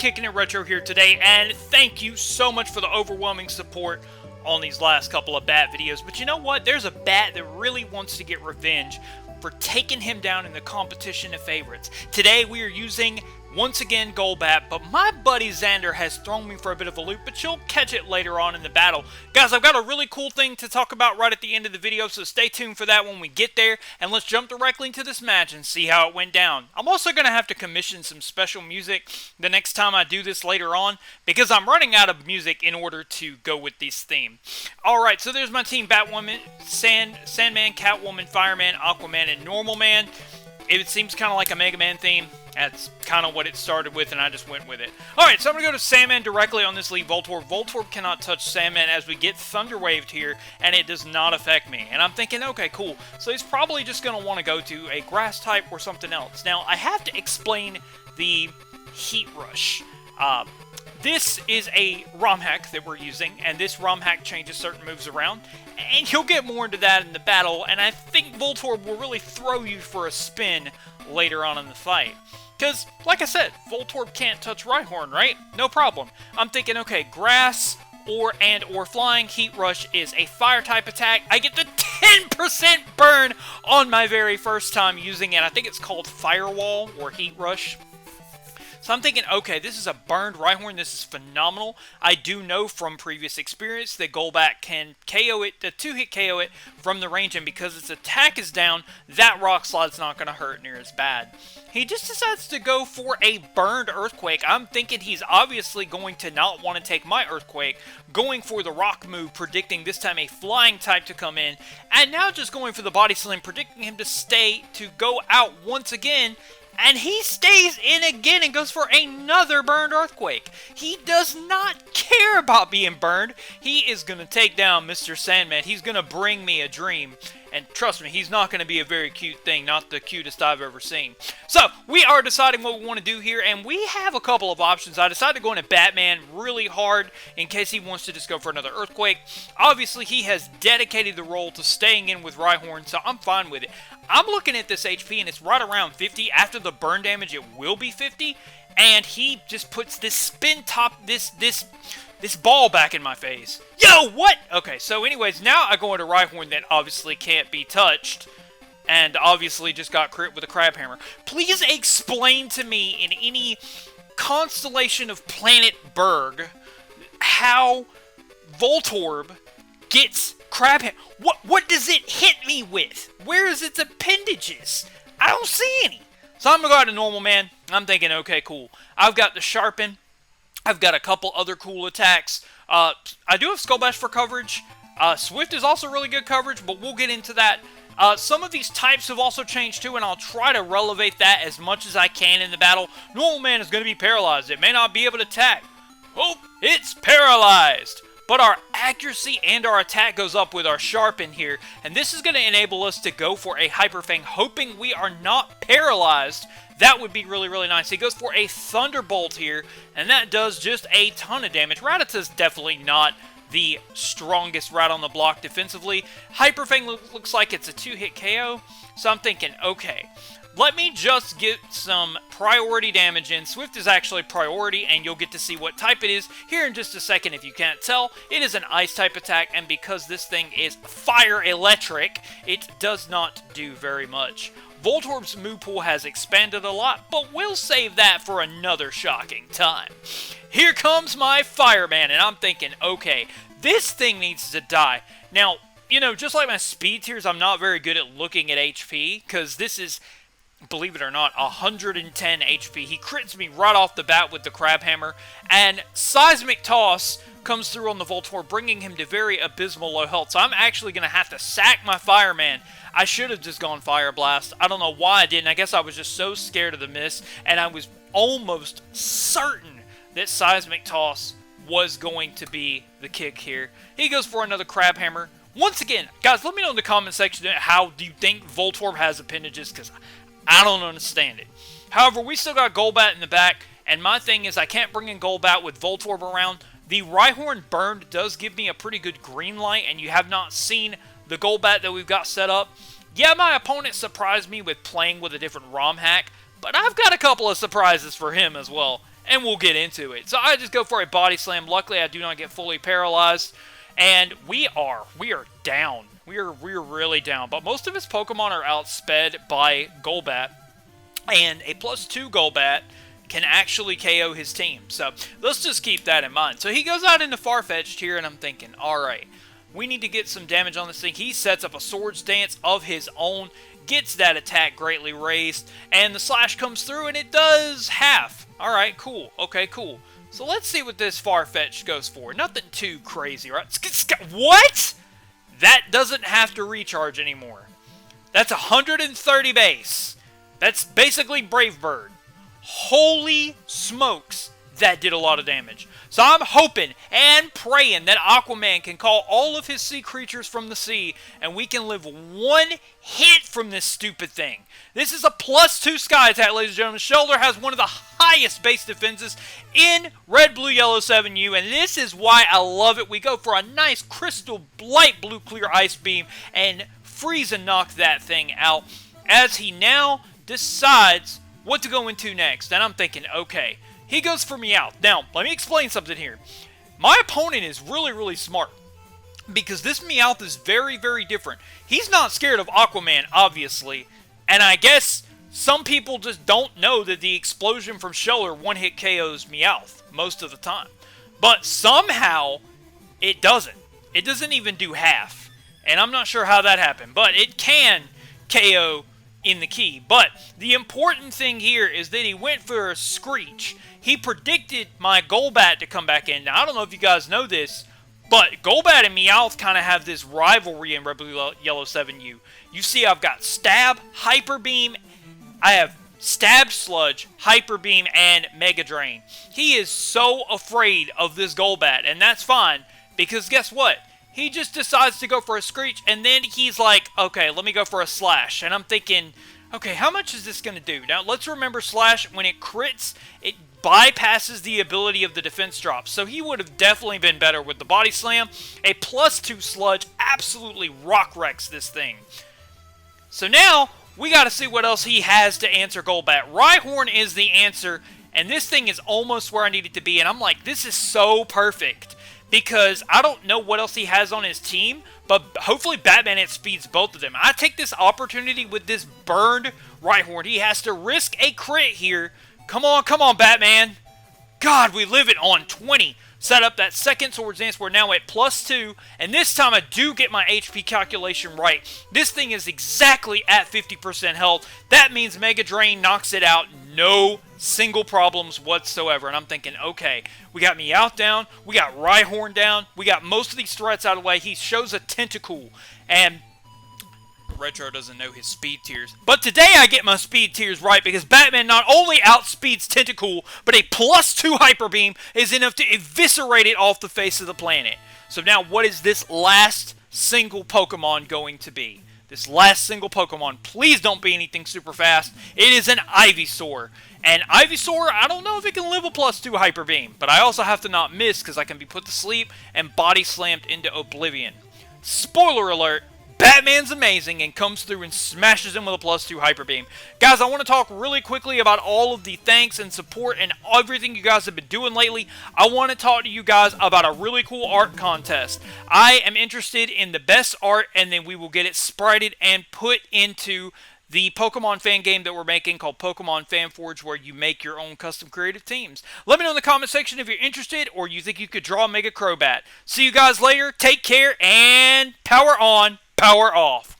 Kicking It Retro here today, and thank you so much for the overwhelming support on these last couple of bat videos. But you know what? There's a bat that really wants to get revenge for taking him down in the competition of favorites. Today we are using, once again, Golbat, but my buddy Xander has thrown me for a bit of a loop, but you'll catch it later on in the battle. Guys, I've got a really cool thing to talk about right at the end of the video, so stay tuned for that when we get there, and let's jump directly into this match and see how it went down. I'm also going to have to commission some special music the next time I do this later on, because I'm running out of music in order to go with this theme. Alright, so there's my team: Batwoman, Sandman, Catwoman, Fireman, Aquaman, and Normal Man. It seems kind of like a Mega Man theme. That's kind of what it started with, and I just went with it. Alright, so I'm going to go to Sandman directly on this lead Voltorb. Voltorb cannot touch Sandman as we get Thunder Waved here, and it does not affect me. And I'm thinking, okay, cool. So he's probably just going to want to go to a Grass type or something else. Now, I have to explain the Heat Rush. This is a ROM hack that we're using, and this ROM hack changes certain moves around, and you'll get more into that in the battle, and I think Voltorb will really throw you for a spin later on in the fight. Because, like I said, Voltorb can't touch Rhyhorn, right? No problem. I'm thinking, okay, Grass or Flying. Heat Rush is a Fire-type attack. I get the 10% burn on my very first time using it. I think it's called Firewall or Heat Rush. So I'm thinking, okay, this is a burned Rhyhorn. This is phenomenal. I do know from previous experience that Golbat can KO it, the 2-hit KO it from the range, and because its attack is down, that Rock Slide's not going to hurt near as bad. He just decides to go for a burned Earthquake. I'm thinking he's obviously going to not want to take my Earthquake, going for the Rock move, predicting this time a Flying type to come in, and now just going for the Body Slam, predicting him to go out once again. And he stays in again and goes for another burned Earthquake. He does not care about being burned. He is going to take down Mr. Sandman. He's going to bring me a dream. And trust me, he's not going to be a very cute thing. Not the cutest I've ever seen. So, we are deciding what we want to do here. And we have a couple of options. I decided to go into Batman really hard in case he wants to just go for another Earthquake. Obviously, he has dedicated the role to staying in with Rhyhorn, so I'm fine with it. I'm looking at this HP, and it's right around 50. After the burn damage, it will be 50. And he just puts this spin top, this ball back in my face. Yo, what? Okay, so anyways, now I go into Rhyhorn that obviously can't be touched. And obviously just got crit with a Crab Hammer. Please explain to me in any constellation of Planet Berg how Voltorb gets Crab Hammer. What does it hit me with? Where is its appendages? I don't see any. So I'm going to go out to Normal Man. I'm thinking, okay, cool. I've got the Sharpen. I've got a couple other cool attacks. I do have Skull Bash for coverage. Swift is also really good coverage, but we'll get into that. Some of these types have also changed too, and I'll try to relevate that as much as I can in the battle. Normal Man is going to be paralyzed. It may not be able to attack. Oh, it's paralyzed. But our accuracy and our attack goes up with our Sharpen here. And this is going to enable us to go for a Hyper Fang, hoping we are not paralyzed. That would be really, really nice. He goes for a Thunderbolt here, and that does just a ton of damage. Rattata's definitely not the strongest rat on the block defensively. Hyper Fang looks like it's a 2-hit KO. So I'm thinking, okay, let me just get some priority damage in. Swift is actually priority, and you'll get to see what type it is here in just a second if you can't tell. It is an Ice-type attack, and because this thing is Fire Electric, it does not do very much. Voltorb's move pool has expanded a lot, but we'll save that for another shocking time. Here comes my Fireman, and I'm thinking, okay, this thing needs to die. Now, you know, just like my speed tiers, I'm not very good at looking at HP, because this is, believe it or not, 110 HP. He crits me right off the bat with the Crab Hammer, and Seismic Toss comes through on the Voltorb, bringing him to very abysmal low health. So I'm actually going to have to sack my Fireman. I should have just gone Fire Blast. I don't know why I didn't. I guess I was just so scared of the miss, and I was almost certain that Seismic Toss was going to be the kick here. He goes for another Crab Hammer. Once again, guys, let me know in the comment section how do you think Voltorb has appendages, because I don't understand it. However, we still got Golbat in the back, and my thing is I can't bring in Golbat with Voltorb around. The Rhyhorn Burned does give me a pretty good green light, and you have not seen the Golbat that we've got set up. Yeah, my opponent surprised me with playing with a different ROM hack, but I've got a couple of surprises for him as well. and we'll get into it. So I just go for a body slam. Luckily, I do not get fully paralyzed, and we are down. We're really down. But most of his Pokemon are outsped by Golbat, and a +2 Golbat can actually KO his team. So let's just keep that in mind. So he goes out into Farfetch'd here, and I'm thinking, all right, we need to get some damage on this thing. He sets up a Swords Dance of his own, gets that attack greatly raised, and the slash comes through, and it does half. All right, cool. Okay, cool. So let's see what this Farfetch'd goes for. Nothing too crazy, right? What? That doesn't have to recharge anymore. That's 130 base. That's basically Brave Bird. Holy smokes, that did a lot of damage. So I'm hoping and praying that Aquaman can call all of his sea creatures from the sea, and we can live one hit from this stupid thing. This is a +2 Sky Attack, ladies and gentlemen. Shellder has one of the highest base defenses in Red, Blue, Yellow 7U, and this is why I love it. We go for a nice crystal light blue clear Ice Beam and freeze and knock that thing out as he now decides what to go into next. And I'm thinking, okay, he goes for Meowth. Now, let me explain something here. My opponent is really, really smart, because this Meowth is very, very different. He's not scared of Aquaman, obviously, and I guess some people just don't know that the explosion from Shellder one-hit KOs Meowth most of the time. But somehow, it doesn't. It doesn't even do half, and I'm not sure how that happened, but it can KO in the key. But the important thing here is that he went for a Screech. He predicted my Golbat to come back in. Now, I don't know if you guys know this, but Golbat and Meowth kind of have this rivalry in Red, Blue, Yellow 7U. You see I've got Stab, Hyper Beam, I have Stab Sludge, Hyper Beam, and Mega Drain. He is so afraid of this Golbat, and that's fine, because guess what? He just decides to go for a Screech, and then he's like, okay, let me go for a Slash. And I'm thinking, okay, how much is this going to do? Now, let's remember Slash, when it crits, it bypasses the ability of the defense drop. So he would have definitely been better with the Body Slam. A +2 Sludge absolutely rock wrecks this thing. So now, we got to see what else he has to answer Golbat. Rhyhorn is the answer, and this thing is almost where I need it to be. And I'm like, this is so perfect, because I don't know what else he has on his team, but hopefully Batman outspeeds both of them. I take this opportunity with this burned Rhyhorn. He has to risk a crit here. Come on, Batman. God, we live it on 20. Set up that second Swords Dance. We're now at +2, and this time I do get my HP calculation right. This thing is exactly at 50% health. That means Mega Drain knocks it out. No single problems whatsoever. And I'm thinking, okay, we got Meowth down, we got Rhyhorn down, we got most of these threats out of the way. He shows a Tentacool, and Retro doesn't know his speed tiers. But today I get my speed tiers right, because Batman not only outspeeds Tentacool, but a +2 Hyper Beam is enough to eviscerate it off the face of the planet. So now what is this last single Pokemon going to be? This last single Pokemon, please don't be anything super fast. It is an Ivysaur. And Ivysaur, I don't know if it can live a +2 Hyper Beam, but I also have to not miss, because I can be put to sleep and body slammed into oblivion. Spoiler alert, Batman's amazing and comes through and smashes him with a +2 Hyper Beam. Guys, I want to talk really quickly about all of the thanks and support and everything you guys have been doing lately. I want to talk to you guys about a really cool art contest. I am interested in the best art, and then we will get it sprited and put into the Pokemon fan game that we're making called Pokemon Fan Forge, where you make your own custom creative teams. Let me know in the comment section if you're interested or you think you could draw Mega Crobat. See you guys later. Take care and power on, power off.